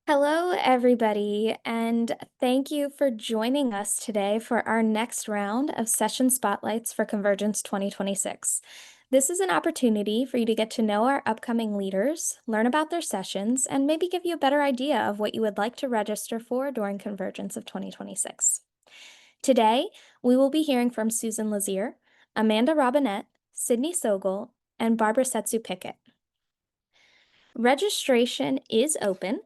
Hello, everybody, and thank you for joining us today for our next round of session spotlights for Convergence 2026. This is an opportunity for you to get to know our upcoming leaders, learn about their sessions, and maybe give you a better idea of what you would like to register for during Convergence of 2026. Today, we will be hearing from Susan Lazear, Amanda Robinette, Sydney Sogol, and Barbara Setsu Pickett. Registration is open.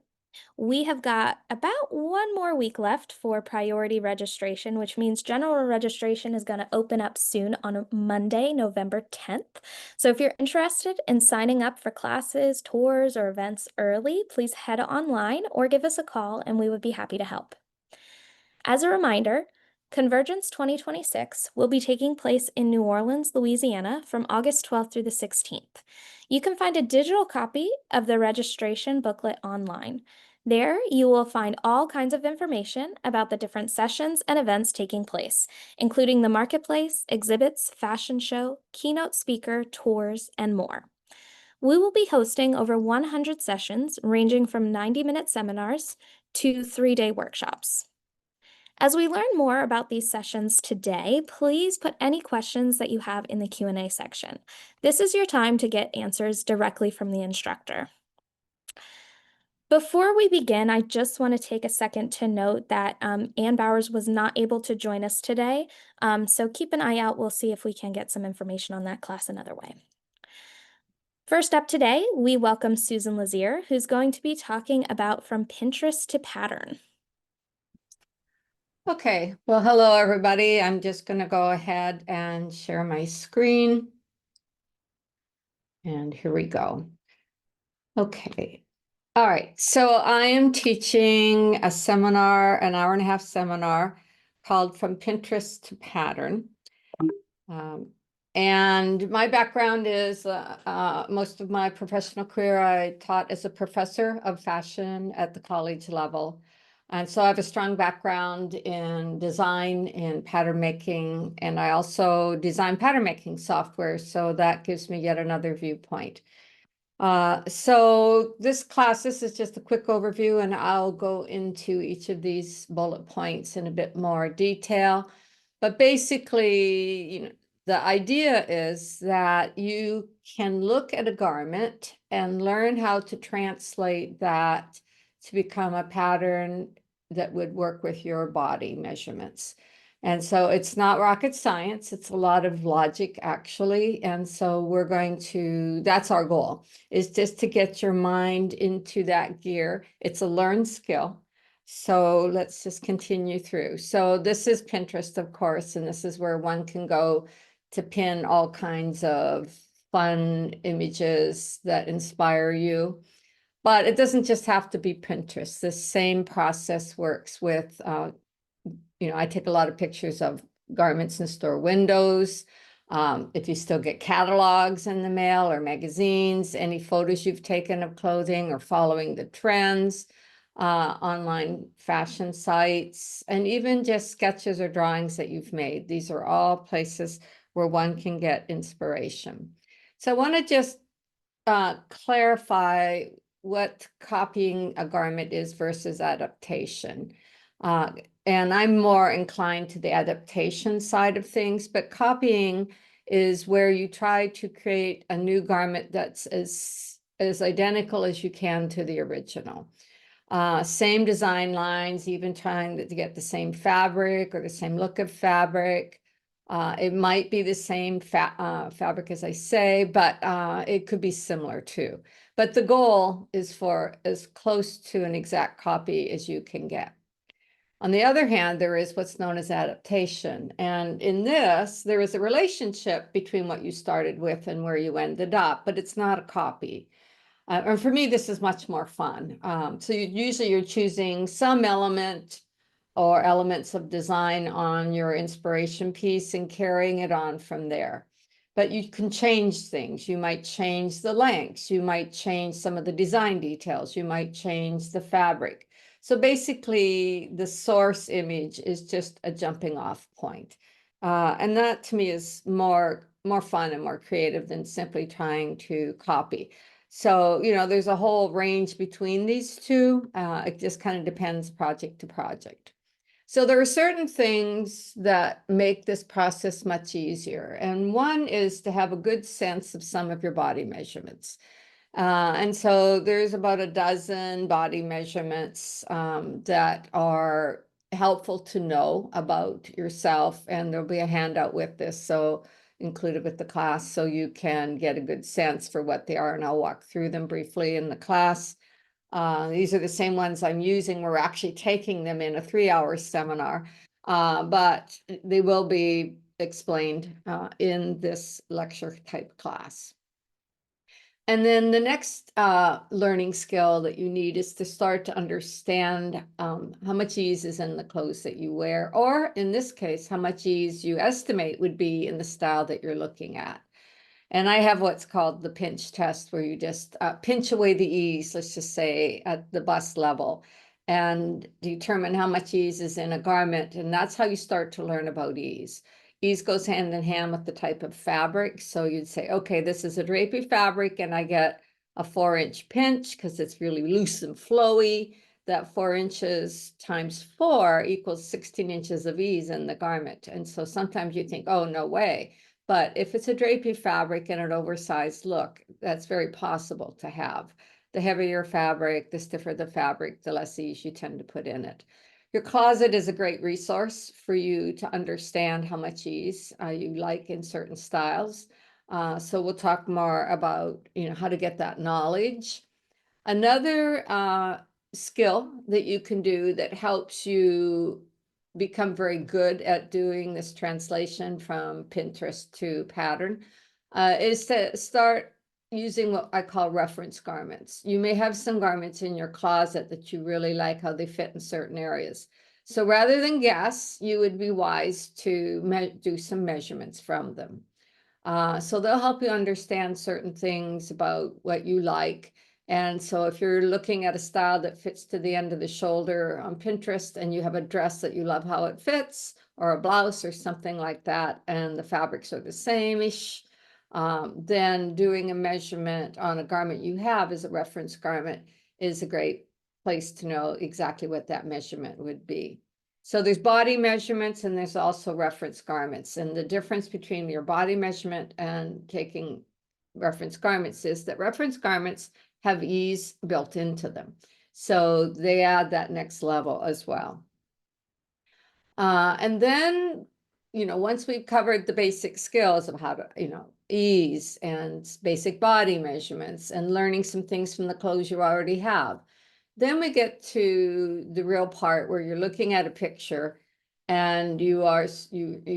We have got about one more week left for priority registration, which means general registration is going to open up soon on Monday, November 10th. So if you're interested in signing up for classes, tours, or events early, please head online or give us a call and we would be happy to help. As a reminder, Convergence 2026 will be taking place in New Orleans, Louisiana from August 12th through the 16th. You can find a digital copy of the registration booklet online. There, you will find all kinds of information about the different sessions and events taking place, including the marketplace, exhibits, fashion show, keynote speaker, tours, and more. We will be hosting over 100 sessions ranging from 90-minute seminars to 3-day workshops. As we learn more about these sessions today, please put any questions that you have in the Q&A section. This is your time to get answers directly from the instructor. Before we begin, I just want to take a second to note that Ann Bowers was not able to join us today, so keep an eye out. We'll see if we can get some information on that class another way. First up today, we welcome Susan Lazear, who's going to be talking about From Pinterest to Pattern. Okay, well, hello, everybody. I'm just going to go ahead and share my screen. And here we go. Okay. All right, so I am teaching a seminar, an hour-and-a-half seminar called From Pinterest to Pattern. And my background is most of my professional career, I taught as a professor of fashion at the college level. And so I have a strong background in design and pattern making, and I also design pattern making software, so that gives me yet another viewpoint. So this is just a quick overview, and I'll go into each of these bullet points in a bit more detail. But basically, the idea is that you can look at a garment and learn how to translate that to become a pattern that would work with your body measurements. And so it's not rocket science, it's a lot of logic actually. And so that's our goal, is just to get your mind into that gear. It's a learned skill. So let's just continue through. So this is Pinterest, of course, and this is where one can go to pin all kinds of fun images that inspire you. But it doesn't just have to be Pinterest. The same process works with, I take a lot of pictures of garments in store windows. If you still get catalogs in the mail or magazines, any photos you've taken of clothing or following the trends, online fashion sites, and even just sketches or drawings that you've made. These are all places where one can get inspiration. So I want to just clarify what copying a garment is versus adaptation. And I'm more inclined to the adaptation side of things, but copying is where you try to create a new garment that's as identical as you can to the original. Same design lines, even trying to get the same fabric or the same look of fabric. It might be the same fabric as I say, but it could be similar too. But the goal is for as close to an exact copy as you can get. On the other hand, there is what's known as adaptation. And in this, there is a relationship between what you started with and where you ended up, but it's not a copy. And for me, this is much more fun. So usually you're choosing some element or elements of design on your inspiration piece and carrying it on from there. But you can change things. You might change the lengths. You might change some of the design details. You might change the fabric. So basically, the source image is just a jumping off point. And that to me is more fun and more creative than simply trying to copy. So, there's a whole range between these two. It just kind of depends project to project. So there are certain things that make this process much easier. And one is to have a good sense of some of your body measurements. And so there's about a dozen body measurements that are helpful to know about yourself. And there'll be a handout with this, so included with the class, so you can get a good sense for what they are. And I'll walk through them briefly in the class. These are the same ones I'm using. We're actually taking them in a 3-hour seminar, but they will be explained in this lecture type class. And then the next learning skill that you need is to start to understand how much ease is in the clothes that you wear, or in this case, how much ease you estimate would be in the style that you're looking at. And I have what's called the pinch test, where you just pinch away the ease, let's just say at the bust level, and determine how much ease is in a garment. And that's how you start to learn about ease. Ease goes hand in hand with the type of fabric. So you'd say, okay, this is a drapey fabric, and I get a 4-inch pinch because it's really loose and flowy. That 4 inches times 4 equals 16 inches of ease in the garment. And so sometimes you think, oh, no way. But if it's a drapey fabric and an oversized look, that's very possible to have. The heavier fabric, the stiffer the fabric, the less ease you tend to put in it. Your closet is a great resource for you to understand how much ease you like in certain styles. So we'll talk more about, how to get that knowledge. Another skill that you can do that helps you become very good at doing this translation from Pinterest to pattern is to start using what I call reference garments. You may have some garments in your closet that you really like how they fit in certain areas. So rather than guess, you would be wise to do some measurements from them. So they'll help you understand certain things about what you like. And so if you're looking at a style that fits to the end of the shoulder on Pinterest, and you have a dress that you love how it fits, or a blouse or something like that, and the fabrics are the same-ish, then doing a measurement on a garment you have as a reference garment is a great place to know exactly what that measurement would be. So there's body measurements, and there's also reference garments. And the difference between your body measurement and taking reference garments is that reference garments have ease built into them. So they add that next level as well. And then, once we've covered the basic skills of how to, ease and basic body measurements and learning some things from the clothes you already have, then we get to the real part where you're looking at a picture, and you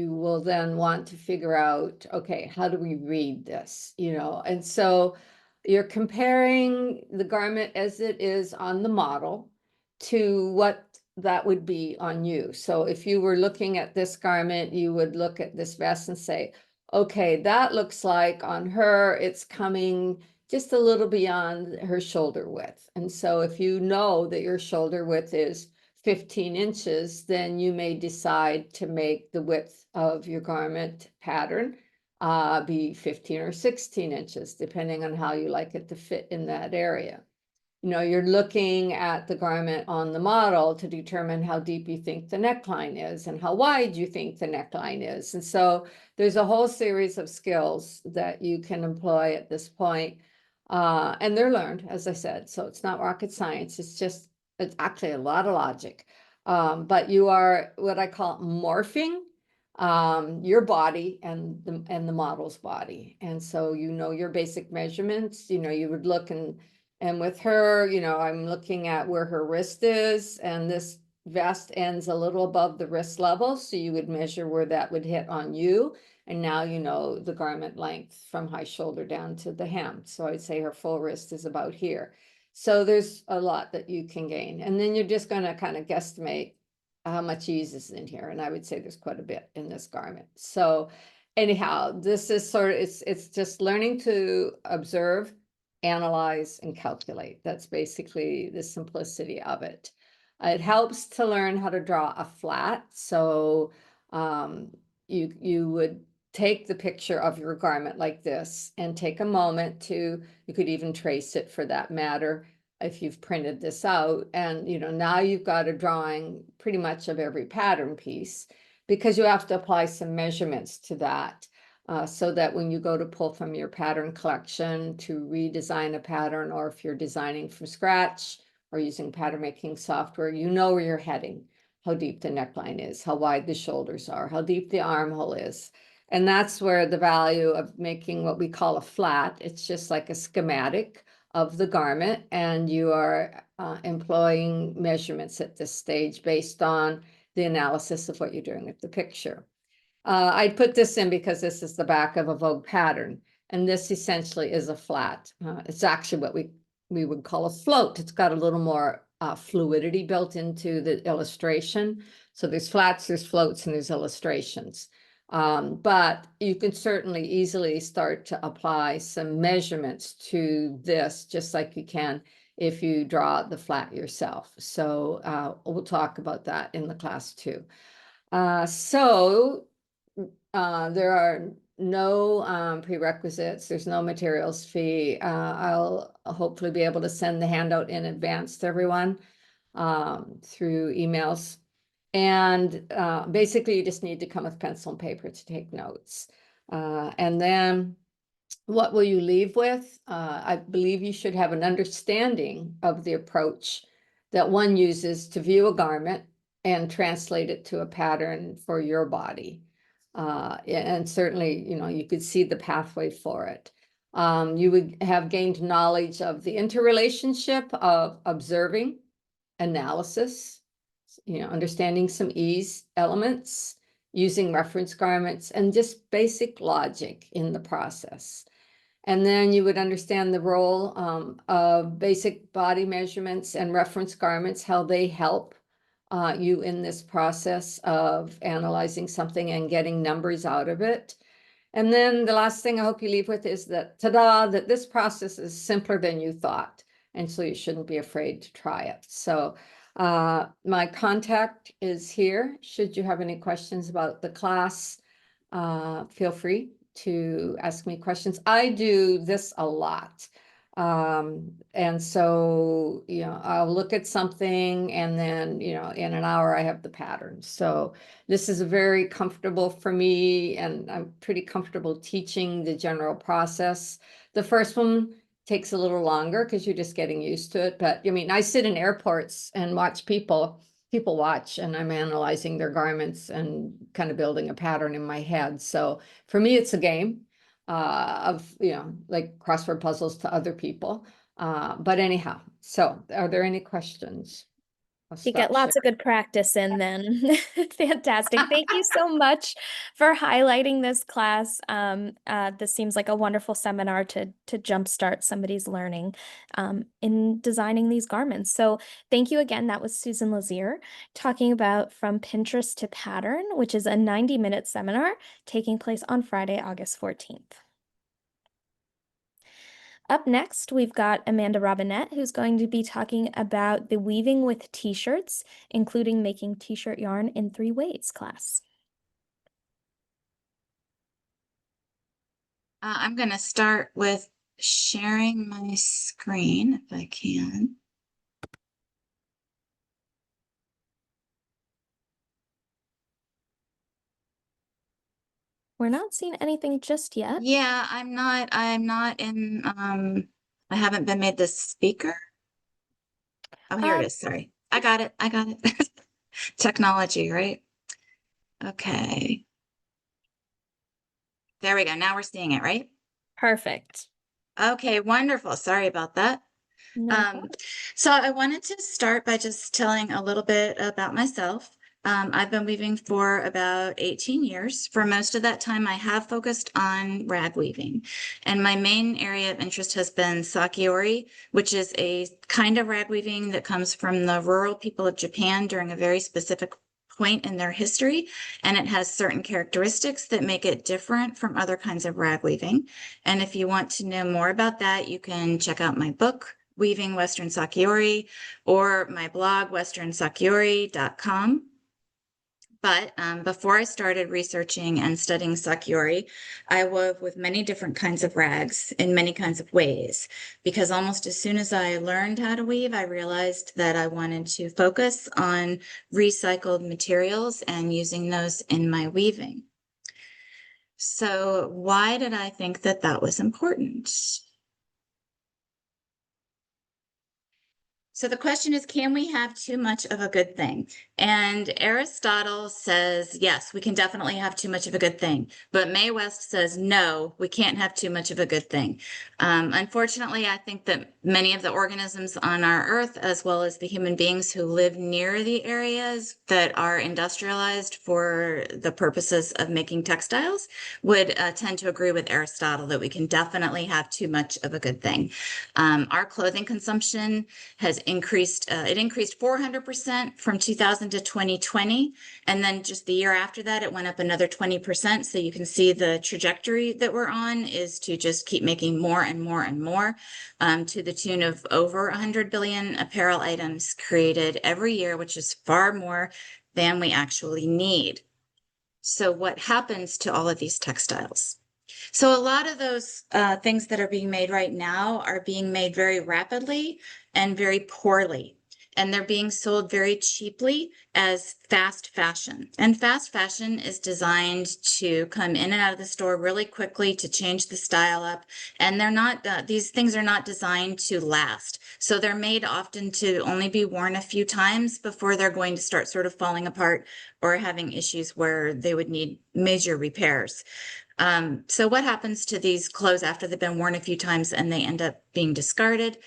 will then want to figure out, okay, how do we read this? And so you're comparing the garment as it is on the model to what that would be on you. So if you were looking at this garment, you would look at this vest and say, okay, that looks like on her, it's coming just a little beyond her shoulder width. And so if you know that your shoulder width is 15 inches, then you may decide to make the width of your garment pattern be 15 or 16 inches, depending on how you like it to fit in that area. You're looking at the garment on the model to determine how deep you think the neckline is and how wide you think the neckline is. And so there's a whole series of skills that you can employ at this point. And they're learned, as I said, so it's not rocket science. It's actually a lot of logic. But you are what I call morphing your body and the model's body. And so your basic measurements, you would look and with her, I'm looking at where her wrist is, and this vest ends a little above the wrist level. So you would measure where that would hit on you. And now you know the garment length from high shoulder down to the hem. So I'd say her full wrist is about here. So there's a lot that you can gain. And then you're just going to kind of guesstimate how much ease is in here. And I would say there's quite a bit in this garment. So anyhow, this is it's just learning to observe, analyze, and calculate. That's basically the simplicity of it. It helps to learn how to draw a flat. So you would take the picture of your garment like this and take a moment to, you could even trace it for that matter, if you've printed this out. And, now you've got a drawing pretty much of every pattern piece, because you have to apply some measurements to that. So that when you go to pull from your pattern collection to redesign a pattern, or if you're designing from scratch or using pattern making software, you know where you're heading, how deep the neckline is, how wide the shoulders are, how deep the armhole is. And that's where the value of making what we call a flat, it's just like a schematic of the garment, and you are employing measurements at this stage based on the analysis of what you're doing with the picture. I put this in because this is the back of a Vogue pattern, and this essentially is a flat. It's actually what we would call a float. It's got a little more fluidity built into the illustration. So there's flats, there's floats, and there's illustrations. But you can certainly easily start to apply some measurements to this, just like you can if you draw the flat yourself. So we'll talk about that in the class too. There are no prerequisites. There's no materials fee. I'll hopefully be able to send the handout in advance to everyone through emails. And basically, you just need to come with pencil and paper to take notes. And then what will you leave with? I believe you should have an understanding of the approach that one uses to view a garment and translate it to a pattern for your body. And certainly, you could see the pathway for it. You would have gained knowledge of the interrelationship of observing, analysis, understanding some ease elements, using reference garments, and just basic logic in the process. And then you would understand the role of basic body measurements and reference garments, how they help you in this process of analyzing something and getting numbers out of it. And then the last thing I hope you leave with is that, ta-da, that this process is simpler than you thought. And so you shouldn't be afraid to try it. So my contact is here. Should you have any questions about the class, feel free to ask me questions. I do this a lot. And so, I'll look at something and then, in an hour I have the pattern. So this is very comfortable for me, and I'm pretty comfortable teaching the general process. The first one takes a little longer because you're just getting used to it. But I sit in airports and watch people watch, and I'm analyzing their garments and kind of building a pattern in my head. So for me, it's a game of, like crossword puzzles to other people. But anyhow, so are there any questions? You get lots of good practice in then. Fantastic. Thank you so much for highlighting this class. This seems like a wonderful seminar to jumpstart somebody's learning in designing these garments. So thank you again. That was Susan Lazear talking about From Pinterest to Pattern, which is a 90-minute seminar taking place on Friday, August 14th. Up next, we've got Amanda Robinette, who's going to be talking about the weaving with t-shirts, including making t-shirt yarn in 3 ways class. I'm going to start with sharing my screen if I can. We're not seeing anything just yet. Yeah, I'm not in, I haven't been made the speaker. Oh, here it is. Sorry. I got it. Technology, right? Okay. There we go. Now we're seeing it, right? Perfect. Okay, wonderful. Sorry about that. No So I wanted to start by just telling a little bit about myself. I've been weaving for about 18 years. For most of that time, I have focused on rag weaving. And my main area of interest has been sakiori, which is a kind of rag weaving that comes from the rural people of Japan during a very specific point in their history. And it has certain characteristics that make it different from other kinds of rag weaving. And if you want to know more about that, you can check out my book, Weaving Western Sakiori, or my blog, westernsakiori.com. But before I started researching and studying Sakyori, I wove with many different kinds of rags in many kinds of ways, because almost as soon as I learned how to weave, I realized that I wanted to focus on recycled materials and using those in my weaving. So why did I think that that was important? So the question is, can we have too much of a good thing? And Aristotle says, yes, we can definitely have too much of a good thing. But Mae West says, no, we can't have too much of a good thing. Unfortunately, I think that many of the organisms on our Earth, as well as the human beings who live near the areas that are industrialized for the purposes of making textiles, would tend to agree with Aristotle that we can definitely have too much of a good thing. Our clothing consumption has increased. It increased 400% from 2000 to 2020. And then just the year after that, it went up another 20%. So you can see the trajectory that we're on is to just keep making more and more and more, to the tune of over 100 billion apparel items created every year, which is far more than we actually need. So what happens to all of these textiles? So a lot of those things that are being made right now are being made very rapidly and very poorly. And they're being sold very cheaply as fast fashion. And fast fashion is designed to come in and out of the store really quickly, to change the style up. And they're not, these things are not designed to last. So they're made often to only be worn a few times before they're going to start sort of falling apart or having issues where they would need major repairs. So what happens to these clothes after they've been worn a few times and they end up being discarded?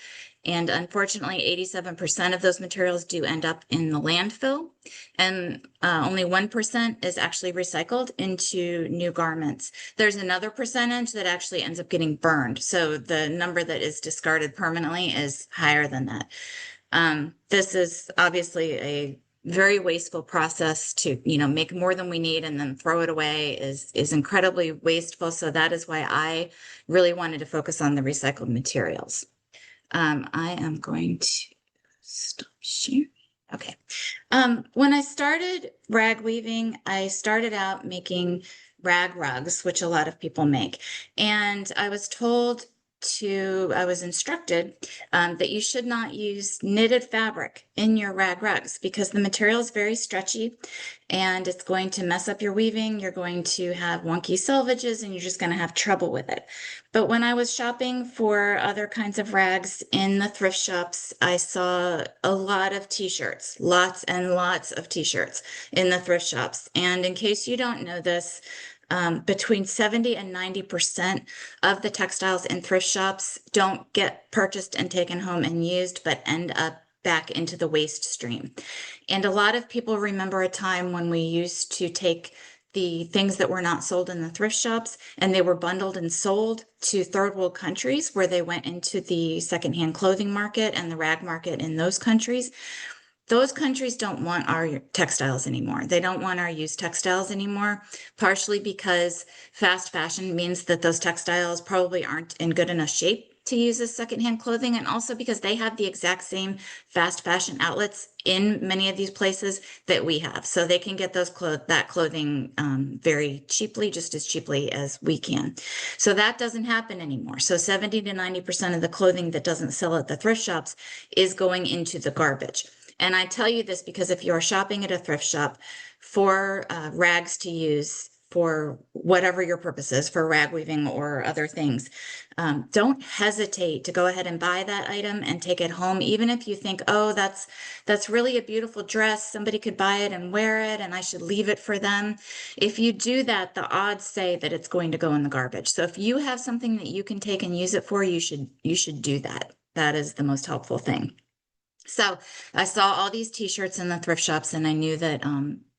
And unfortunately, 87% of those materials do end up in the landfill, and only 1% is actually recycled into new garments. There's another percentage that actually ends up getting burned. So the number that is discarded permanently is higher than that. This is obviously a very wasteful process. To make more than we need and then throw it away is incredibly wasteful. So that is why I really wanted to focus on the recycled materials. I am going to stop sharing. Okay. When I started rag weaving, I started out making rag rugs, which a lot of people make. And I was instructed that you should not use knitted fabric in your rag rugs because the material is very stretchy and it's going to mess up your weaving. You're going to have wonky selvages and you're just going to have trouble with it. But when I was shopping for other kinds of rags in the thrift shops, I saw a lot of t-shirts, lots and lots of t-shirts in the thrift shops. And in case you don't know this, between 70 and 90% of the textiles in thrift shops don't get purchased and taken home and used, but end up back into the waste stream. And a lot of people remember a time when we used to take the things that were not sold in the thrift shops and they were bundled and sold to third world countries where they went into the secondhand clothing market and the rag market in those countries. Those countries don't want our textiles anymore. They don't want our used textiles anymore, partially because fast fashion means that those textiles probably aren't in good enough shape to use as secondhand clothing, and also because they have the exact same fast fashion outlets in many of these places that we have. So they can get that clothing very cheaply, just as cheaply as we can. So that doesn't happen anymore. So 70 to 90% of the clothing that doesn't sell at the thrift shops is going into the garbage. And I tell you this because if you're shopping at a thrift shop for rags to use for whatever your purpose is, for rag weaving or other things, don't hesitate to go ahead and buy that item and take it home, even if you think, oh, that's really a beautiful dress. Somebody could buy it and wear it, and I should leave it for them. If you do that, the odds say that it's going to go in the garbage. So if you have something that you can take and use it for, you should do that. That is the most helpful thing. So I saw all these t-shirts in the thrift shops and I knew that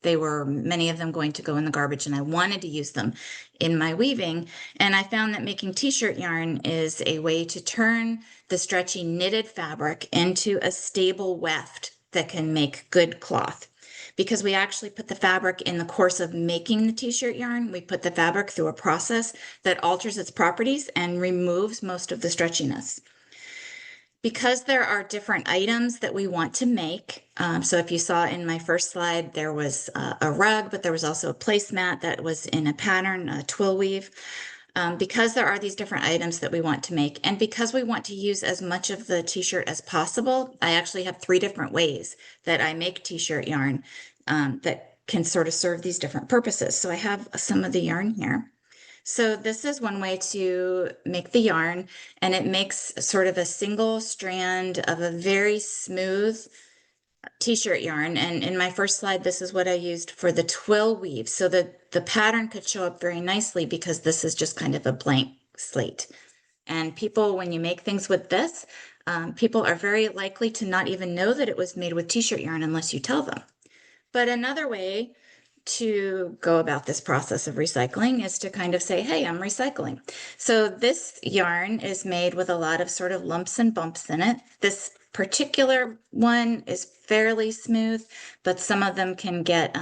they were, many of them, going to go in the garbage, and I wanted to use them in my weaving. And I found that making t-shirt yarn is a way to turn the stretchy knitted fabric into a stable weft that can make good cloth. Because we actually put the fabric in the course of making the t-shirt yarn, we put the fabric through a process that alters its properties and removes most of the stretchiness. because there are different items that we want to make, so if you saw in my first slide, there was a rug, but there was also a placemat that was in a pattern, a twill weave. Because there are these different items that we want to make, and because we want to use as much of the t-shirt as possible, I actually have 3 different ways that I make t-shirt yarn that can sort of serve these different purposes. So I have some of the yarn here. So this is one way to make the yarn, and it makes sort of a single strand of a very smooth t-shirt yarn. And in my first slide, this is what I used for the twill weave, so that the pattern could show up very nicely because this is just kind of a blank slate. And people, when you make things with this, people are very likely to not even know that it was made with t-shirt yarn unless you tell them. But another way to go about this process of recycling is to kind of say, hey, I'm recycling. So this yarn is made with a lot of sort of lumps and bumps in it. This particular one is fairly smooth, but some of them can get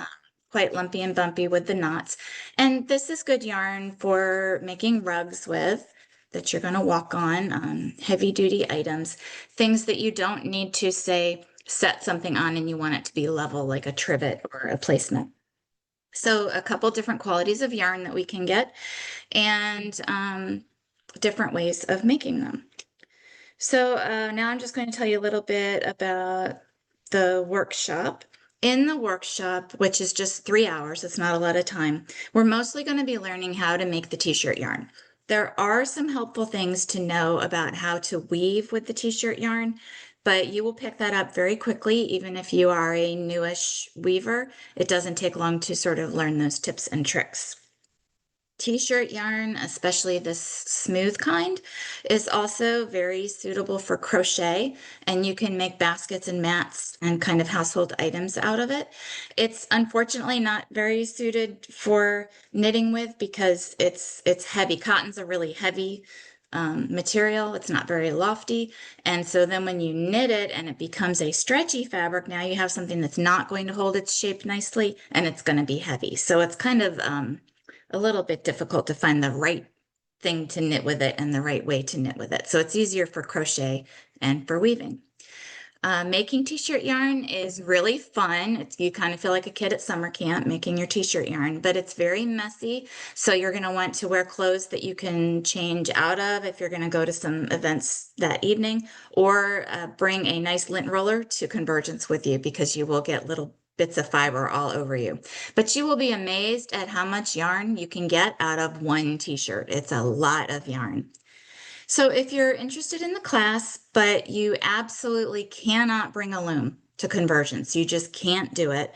quite lumpy and bumpy with the knots. And this is good yarn for making rugs with that you're going to walk on, heavy duty items, things that you don't need to say, set something on and you want it to be level like a trivet or a placemat. So a couple different qualities of yarn that we can get, and different ways of making them. So now I'm just going to tell you a little bit about the workshop. In the workshop, which is just 3 hours, it's not a lot of time, we're mostly going to be learning how to make the t-shirt yarn. There are some helpful things to know about how to weave with the t-shirt yarn, but you will pick that up very quickly, even if you are a newish weaver. It doesn't take long to sort of learn those tips and tricks. T-shirt yarn, especially this smooth kind, is also very suitable for crochet, and you can make baskets and mats and kind of household items out of it. It's unfortunately not very suited for knitting with because it's heavy. Cotton's a really heavy material. It's not very lofty. And so then when you knit it and it becomes a stretchy fabric, now you have something that's not going to hold its shape nicely and it's going to be heavy. So it's kind of a little bit difficult to find the right thing to knit with it and the right way to knit with it. So it's easier for crochet and for weaving. Making t-shirt yarn is really fun. You kind of feel like a kid at summer camp making your t-shirt yarn, but it's very messy. So you're going to want to wear clothes that you can change out of if you're going to go to some events that evening, or bring a nice lint roller to Convergence with you because you will get little bits of fiber all over you. But you will be amazed at how much yarn you can get out of one t-shirt. It's a lot of yarn. So if you're interested in the class, but you absolutely cannot bring a loom to Convergence, you just can't do it,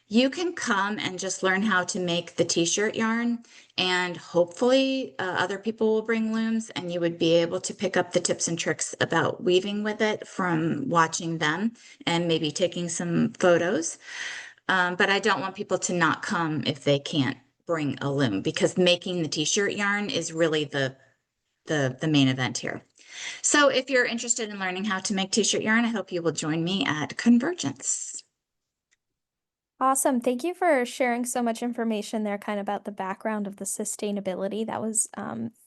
you can come and just learn how to make the t-shirt yarn, and hopefully other people will bring looms and you would be able to pick up the tips and tricks about weaving with it from watching them and maybe taking some photos. But I don't want people to not come if they can't bring a loom, because making the t-shirt yarn is really the main event here. So if you're interested in learning how to make t-shirt yarn, I hope you will join me at Convergence. Awesome. Thank you for sharing so much information there, kind of about the background of the sustainability. That was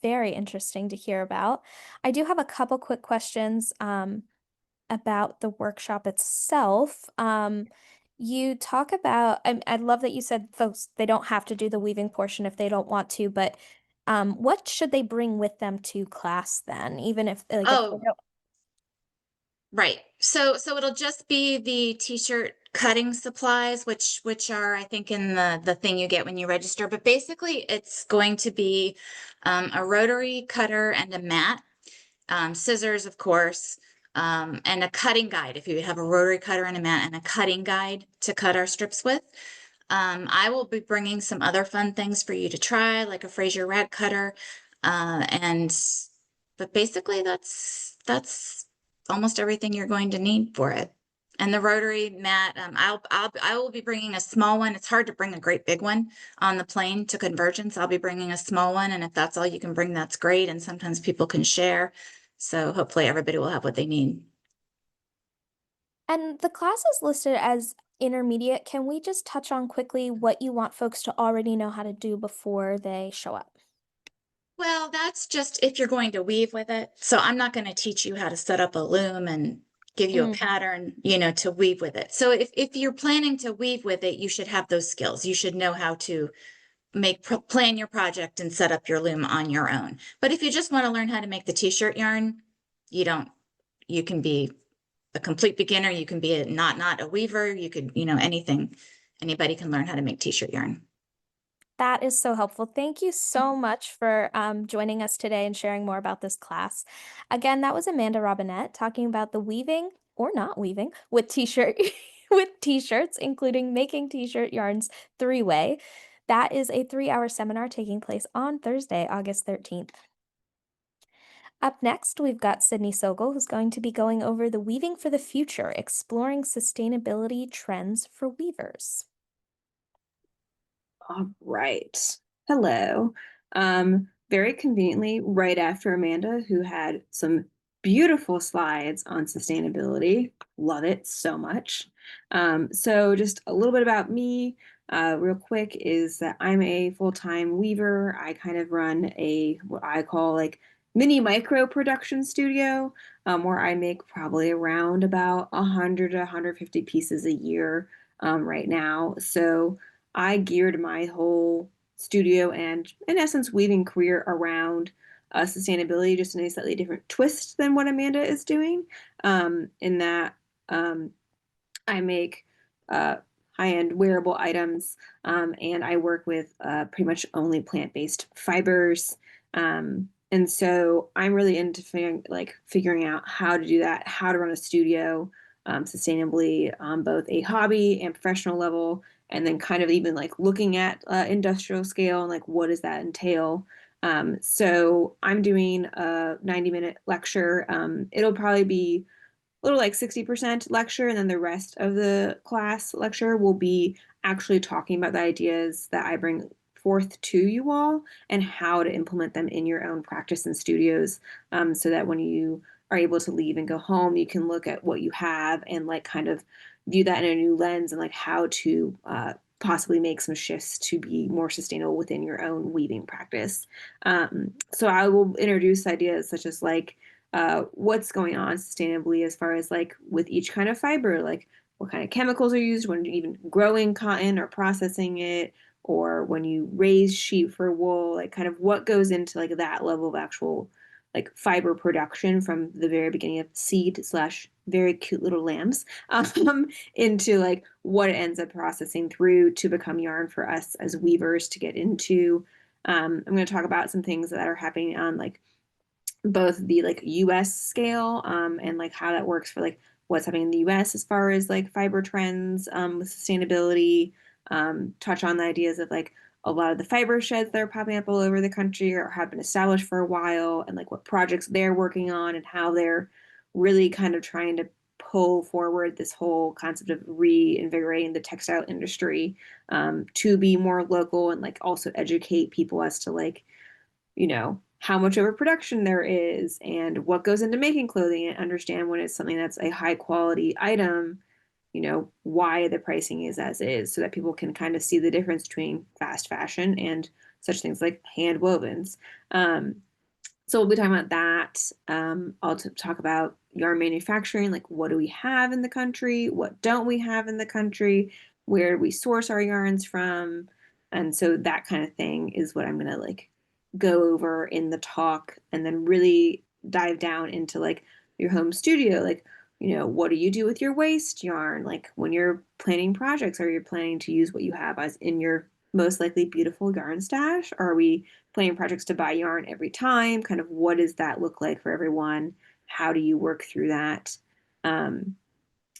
very interesting to hear about. I do have a couple quick questions about the workshop itself. You talk about, I love that you said folks, they don't have to do the weaving portion if they don't want to, but what should they bring with them to class then? Even if like if they Oh, don't. right. So it'll just be the t-shirt cutting supplies, which are, I think, in the thing you get when you register. But basically, it's going to be a rotary cutter and a mat, scissors, of course, and a cutting guide. If you have a rotary cutter and a mat and a cutting guide to cut our strips with. I will be bringing some other fun things for you to try, like a Fraser rag cutter, but basically that's almost everything you're going to need for it. And the rotary mat, I will be bringing a small one. It's hard to bring a great big one on the plane to Convergence. I'll be bringing a small one, and if that's all you can bring, that's great. And sometimes people can share, so hopefully everybody will have what they need. And the class is listed as intermediate. Can we just touch on quickly what you want folks to already know how to do before they show up? Well, that's just if you're going to weave with it. So I'm not going to teach you how to set up a loom and give you a Mm, pattern, you know, to weave with it. So if you're planning to weave with it, you should have those skills. You should know how to plan your project and set up your loom on your own. But if you just want to learn how to make the t-shirt yarn, you don't, you can be a complete beginner. You can be not a weaver. You could, you know, anything. Anybody can learn how to make t-shirt yarn. that is so helpful. Thank you so much for joining us today and sharing more about this class. Again, that was Amanda Robinette talking about the weaving or not weaving with t-shirt with t-shirts, including making t-shirt yarns three-way. That is a 3-hour seminar taking place on Thursday, August 13th. Up next, we've got Sydney Sogol, who's going to be going over the Weaving for the Future, exploring sustainability trends for weavers. All right. Hello. Very conveniently, right after Amanda, who had some beautiful slides on sustainability. Love it so much. So just a little bit about me, real quick, is that I'm a full-time weaver. I kind of run what I call like mini micro production studio, where I make probably around about 100 to 150 pieces a year right now. So I geared my whole studio and, in essence, weaving career around sustainability, just in a slightly different twist than what Amanda is doing. In that um, I make uh, high-end wearable items, and I work with pretty much only plant-based fibers. And so I'm really into figuring out how to do that, how to run a studio sustainably on both a hobby and professional level, and then kind of even like looking at industrial scale and like what does that entail. So I'm doing a 90-minute lecture. It'll probably be little like 60% lecture, and then the rest of the class lecture will be actually talking about the ideas that I bring forth to you all and how to implement them in your own practice and studios, so that when you are able to leave and go home, you can look at what you have and like kind of view that in a new lens and like how to possibly make some shifts to be more sustainable within your own weaving practice. So I will introduce ideas such as like what's going on sustainably as far as like with each kind of fiber, like what kind of chemicals are used when you're even growing cotton or processing it, or when you raise sheep for wool, like kind of what goes into like that level of actual like fiber production from the very beginning of seed slash very cute little lambs into like what it ends up processing through to become yarn for us as weavers to get into. I'm going to talk about some things that are happening on like both the like US scale and like how that works for like what's happening in the US as far as like fiber trends with sustainability, touch on the ideas of like a lot of the fiber sheds that are popping up all over the country or have been established for a while, and like what projects they're working on and how they're really kind of trying to pull forward this whole concept of reinvigorating the textile industry to be more local and like also educate people as to like, you know, how much overproduction there is and what goes into making clothing, and understand when it's something that's a high quality item, you know, why the pricing is as is, so that people can kind of see the difference between fast fashion and such things like hand wovens. So we'll be talking about that. I'll talk about yarn manufacturing, like what do we have in the country, what don't we have in the country, where do we source our yarns from, and so that kind of thing is what I'm gonna like go over in the talk, and then really dive down into like your home studio, like, you know, what do you do with your waste yarn, like when you're planning projects, are you planning to use what you have as in your most likely beautiful yarn stash, or are we planning projects to buy yarn every time? Kind of what does that look like for everyone? How do you work through that? Um,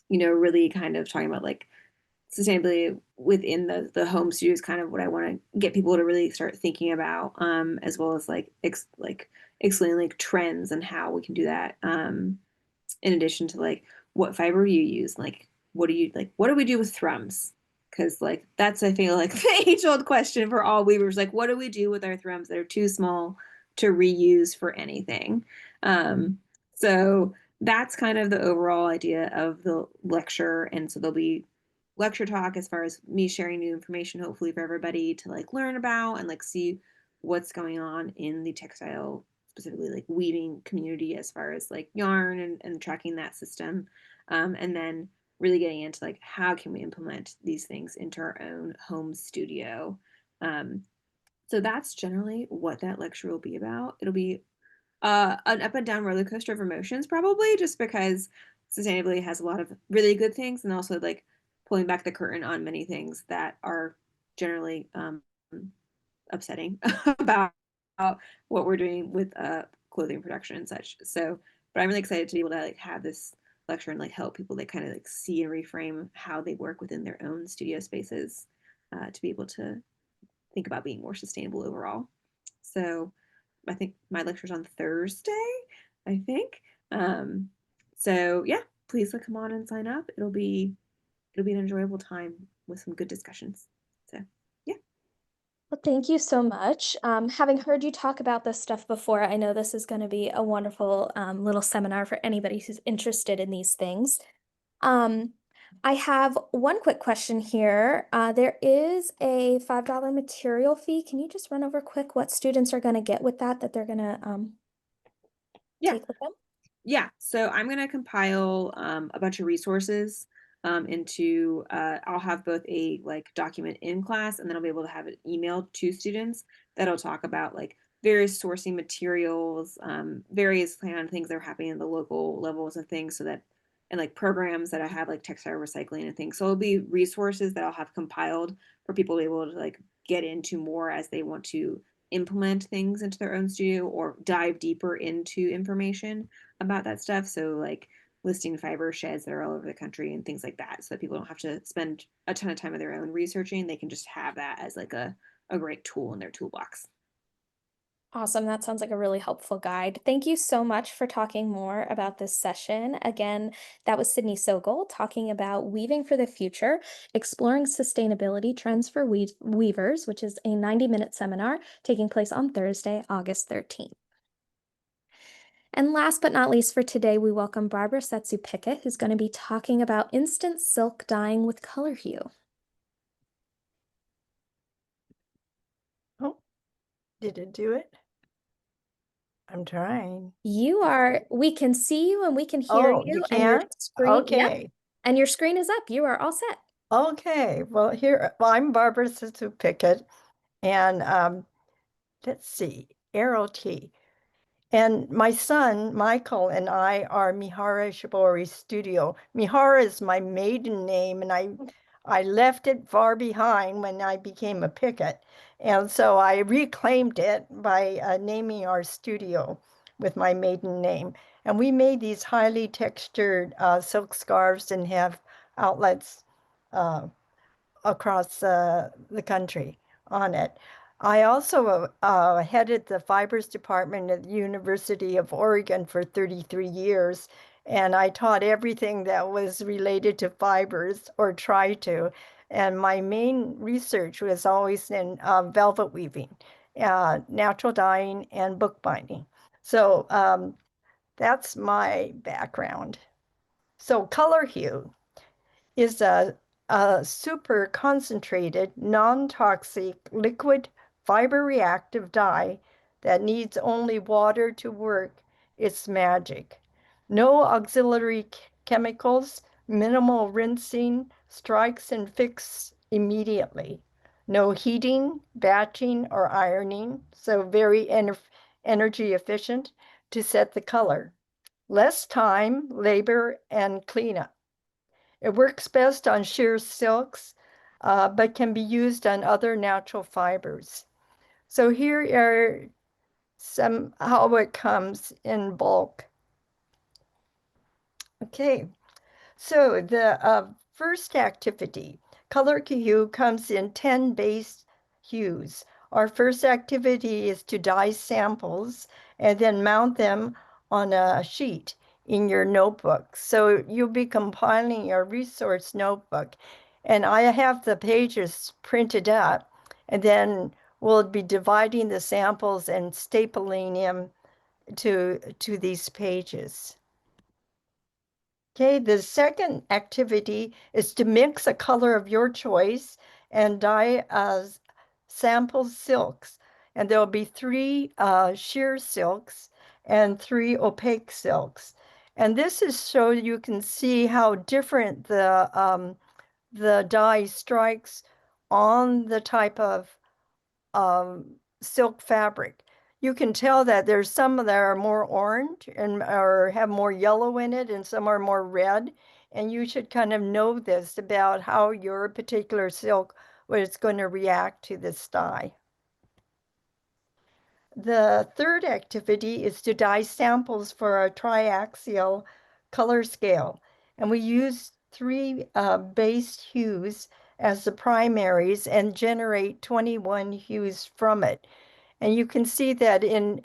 you know, really kind of talking about like sustainability within the home studio is kind of what I want to get people to really start thinking about, as well as like explaining like trends and how we can do that. In addition to like what fiber you use, like what do you like, what do we do with thrums? Because like that's, I feel like the age-old question for all weavers, like what do we do with our thrums that are too small to reuse for anything? So that's kind of the overall idea of the lecture. And so there'll be lecture talk as far as me sharing new information, hopefully for everybody to like learn about and like see what's going on in the textile, specifically like weaving community as far as like yarn and tracking that system. And then really getting into like how can we implement these things into our own home studio. So that's generally what that lecture will be about. It'll be an up and down roller coaster of emotions, probably, just because sustainability has a lot of really good things and also like pulling back the curtain on many things that are generally upsetting about what we're doing with clothing production and such. So, but I'm really excited to be able to like have this lecture and like help people like kind of like see and reframe how they work within their own studio spaces to be able to think about being more sustainable overall. So I think my lecture's on Thursday, I think. So yeah, please come on and sign up. It'll be an enjoyable time with some good discussions. So yeah. Well, thank you so much. Having heard you talk about this stuff before, I know this is going to be a wonderful little seminar for anybody who's interested in these things. Um, I have one quick question here. There is a $5 material fee. Can you just run over quick what students are going to get with that they're going to Yeah. take with them? Yeah, so I'm going to compile a bunch of resources into, I'll have both a like document in class and then I'll be able to have it emailed to students that'll talk about like various sourcing materials, various kind of things that are happening in the local levels and things so that, and like programs that I have like textile recycling and things. So it'll be resources that I'll have compiled for people to be able to like get into more as they want to implement things into their own studio or dive deeper into information about that stuff. So like listing fiber sheds that are all over the country and things like that, so that people don't have to spend a ton of time of their own researching. They can just have that as like a great tool in their toolbox. Awesome. That sounds like a really helpful guide. Thank you so much for talking more about this session. Again, that was Sydney Sogol talking about Weaving for the Future, Exploring Sustainability Trends for Weavers, which is a 90-minute seminar taking place on Thursday, August 13th. And last but not least for today, we welcome Barbara Setsu Pickett, who's going to be talking about instant silk dyeing with Colorhue. Oh, did it do it? I'm trying. We can see you and we can hear Oh, you you and your can? screen, yep, Okay. and your screen is up. You are all set. Okay. Well, I'm Barbara Sisu Pickett, and let's see, Arrow T. And my son, Michael, and I are Mihara Shibori's studio. Mihara is my maiden name, and I left it far behind when I became a Pickett. And so I reclaimed it by naming our studio with my maiden name. And we made these highly textured silk scarves and have outlets uh, across the country on it. I also headed the fibers department at the University of Oregon for 33 years, and I taught everything that was related to fibers or tried to. And my main research was always in velvet weaving, natural dyeing, and bookbinding. So that's my background. So Colorhue is a super concentrated, non-toxic liquid fiber reactive dye that needs only water to work its magic. No auxiliary chemicals, minimal rinsing, strikes and fix immediately. No heating, batching, or ironing, so very energy efficient to set the color. Less time, labor, and cleanup. It works best on sheer silks, but can be used on other natural fibers. So here are some how it comes in bulk. Okay, so the first activity, Colorhue comes in 10 base hues. Our first activity is to dye samples and then mount them on a sheet in your notebook. So you'll be compiling your resource notebook. And I have the pages printed up, and then we'll be dividing the samples and stapling them to these pages. Okay, the second activity is to mix a color of your choice and dye as sample silks. and there'll be 3 sheer silks and 3 opaque silks. And this is so you can see how different the dye strikes on the type of silk fabric. You can tell that there's some that are more orange and or have more yellow in it, and some are more red. And you should kind of know this about how your particular silk was going to react to this dye. The third activity is to dye samples for a triaxial color scale. And we use 3 base hues as the primaries and generate 21 hues from it. And you can see that in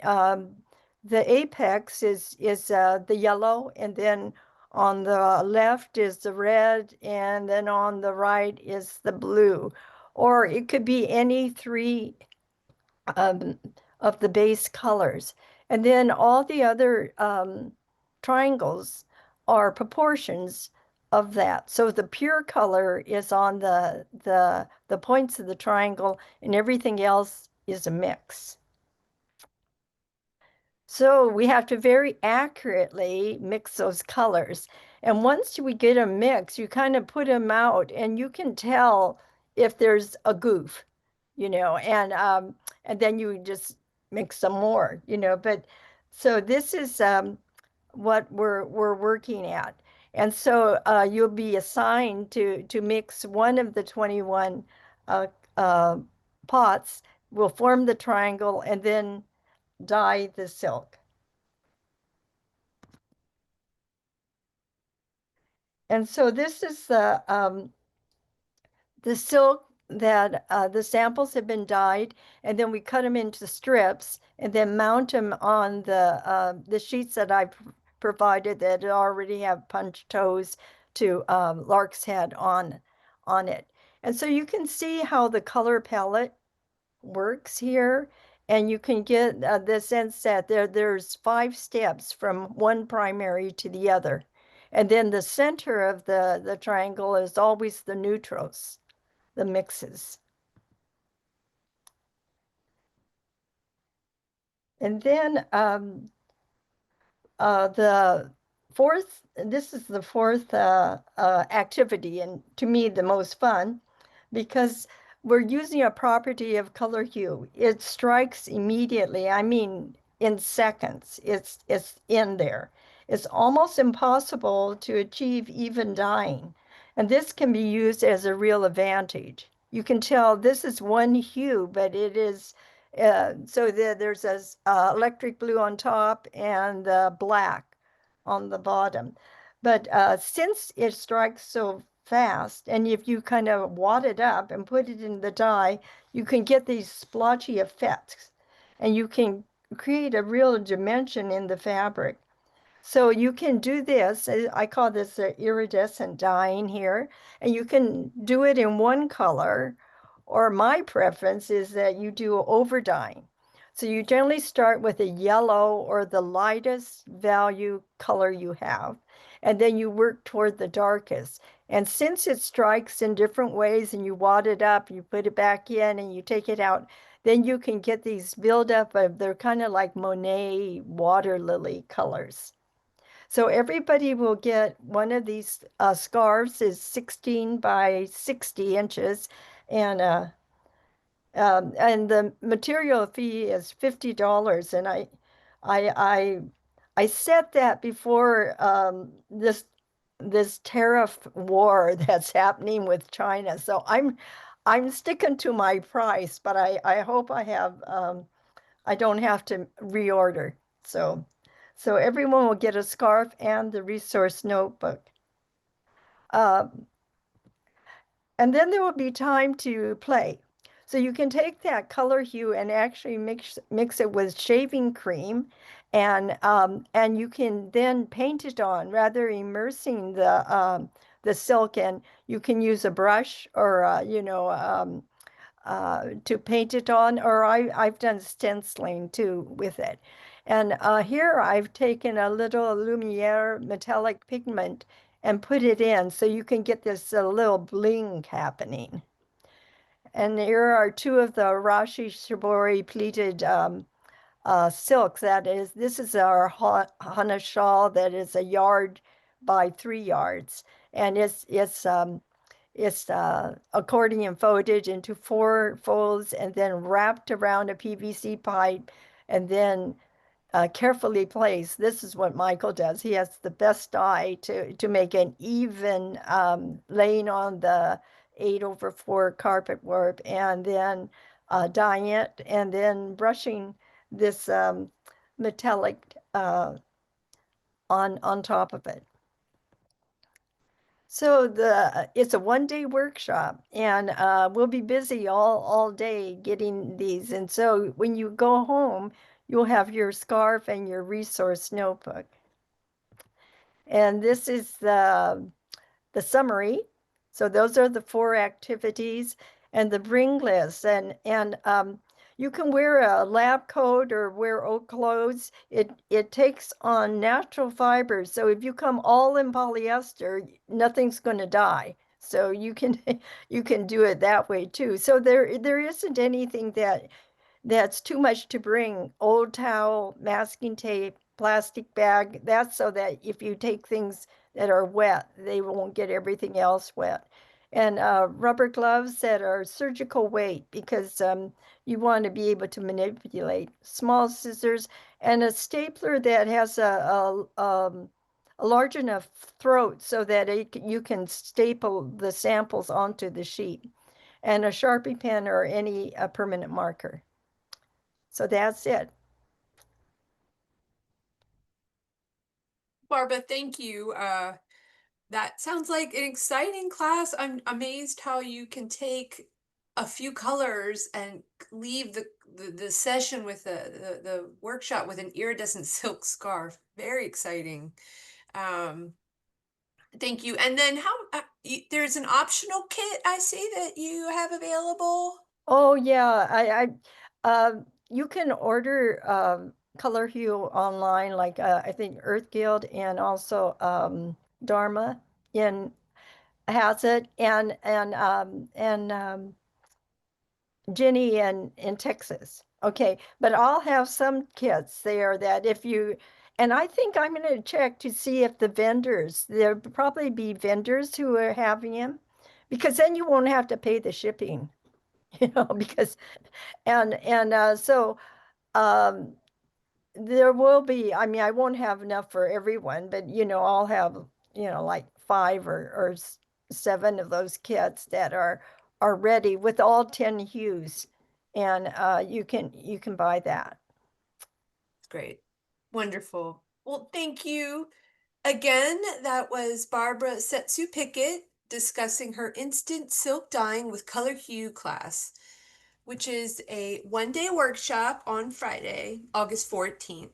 the apex is the yellow, and then on the left is the red, and then on the right is the blue. Or it could be any 3 um, of the base colors. And then all the other triangles are proportions of that. So the pure color is on the points of the triangle, and everything else is a mix. So we have to very accurately mix those colors. And once we get a mix, you kind of put them out and you can tell if there's a goof, and then you just mix some more, but so this is what we're working at. And so you'll be assigned to mix one of the 21 uh, uh, pots, will form the triangle, and then dye the silk. And so this is the silk that the samples have been dyed, and then we cut them into strips and then mount them on the sheets that I provided that already have punch toes to lark's head on it. And so you can see how the color palette works here, and you can get the sense that there's 5 steps from one primary to the other. And then the center of the triangle is always the neutrals, the mixes. And then this is the fourth activity, and to me the most fun, because we're using a property of Colorhue. It strikes immediately. I mean, in seconds, it's in there. It's almost impossible to achieve even dyeing, and this can be used as a real advantage. You can tell this is one hue, but it is so there's a electric blue on top and black on the bottom. But since it strikes so fast, and if you kind of wad it up and put it in the dye, you can get these splotchy effects, and you can create a real dimension in the fabric. So you can do this, I call this iridescent dyeing here, and you can do it in one color, or my preference is that you do over dyeing. So you generally start with a yellow or the lightest value color you have, and then you work toward the darkest. And since it strikes in different ways and you wad it up, you put it back in and you take it out, then you can get these buildup of, they're kind of like Monet water lily colors. So everybody will get one of these scarves is 16 by 60 inches, and the material fee is $50. And I set that before this tariff war that's happening with China. So I'm sticking to my price, but I hope I don't have to reorder. So everyone will get a scarf and the resource notebook. And then there will be time to play. So you can take that Colorhue and actually mix it with shaving cream, and you can then paint it on, rather immersing the silk, and you can use a brush or to paint it on, or I've done stenciling too with it. And here I've taken a little Lumiere metallic pigment and put it in so you can get this little bling happening. And here are two of the Rashi Shibori pleated silks. This is our Hana shawl that is 1 yard by 3 yards, and it's accordion folded into 4 folds and then wrapped around a PVC pipe and then carefully placed. This is what Michael does. He has the best eye to make an even laying on the 8/4 carpet warp and then dyeing it and then brushing this metallic on top of it. So it's a 1 day workshop, and we'll be busy all day getting these. And so when you go home, you'll have your scarf and your resource notebook. And this is the summary. So those are the 4 activities and the bring list. And you can wear a lab coat or wear old clothes. It takes on natural fibers. So if you come all in polyester, nothing's going to die. So you can you can do it that way too. So there isn't anything that's too much to bring. Old towel, masking tape, plastic bag. That's so that if you take things that are wet, they won't get everything else wet. And rubber gloves that are surgical weight because you want to be able to manipulate. Small scissors and a stapler that has a large enough throat so that you can staple the samples onto the sheet. And a Sharpie pen or any permanent marker. So that's it. Barbara, thank you. That sounds like an exciting class. I'm amazed how you can take a few colors and leave the session with the workshop with an iridescent silk scarf. Very exciting. Thank you. And then there's an optional kit I see that you have available. Oh yeah, you can order Colorhue online, like I think Earth Guild and also Dharma in has it, and Jenny in Texas. Okay, but I'll have some kits there that if you, and I think I'm going to check to see if the vendors, there'll probably be vendors who are having them, because then you won't have to pay the shipping, because, so um, there will be, I mean, I won't have enough for everyone, but, I'll have, like 5 or 7 of those kits that are ready with all 10 hues. And you can buy that. Great. Wonderful. Well, thank you. Again, that was Barbara Setsu Pickett discussing her instant silk dyeing with Colorhue class, which is a 1-day workshop on Friday, August 14th.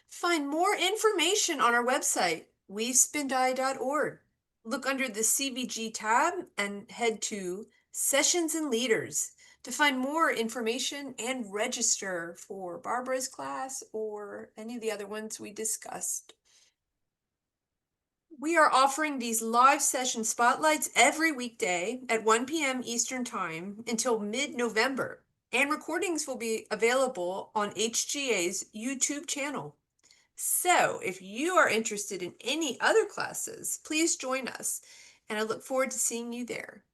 Find more information on our website, weavespindye.org. Look under the CVG tab and head to Sessions and Leaders to find more information and register for Barbara's class or any of the other ones we discussed. We are offering these live session spotlights every weekday at 1 p.m. Eastern Time until mid-November, and recordings will be available on HGA's YouTube channel. So if you are interested in any other classes, please join us, and I look forward to seeing you there.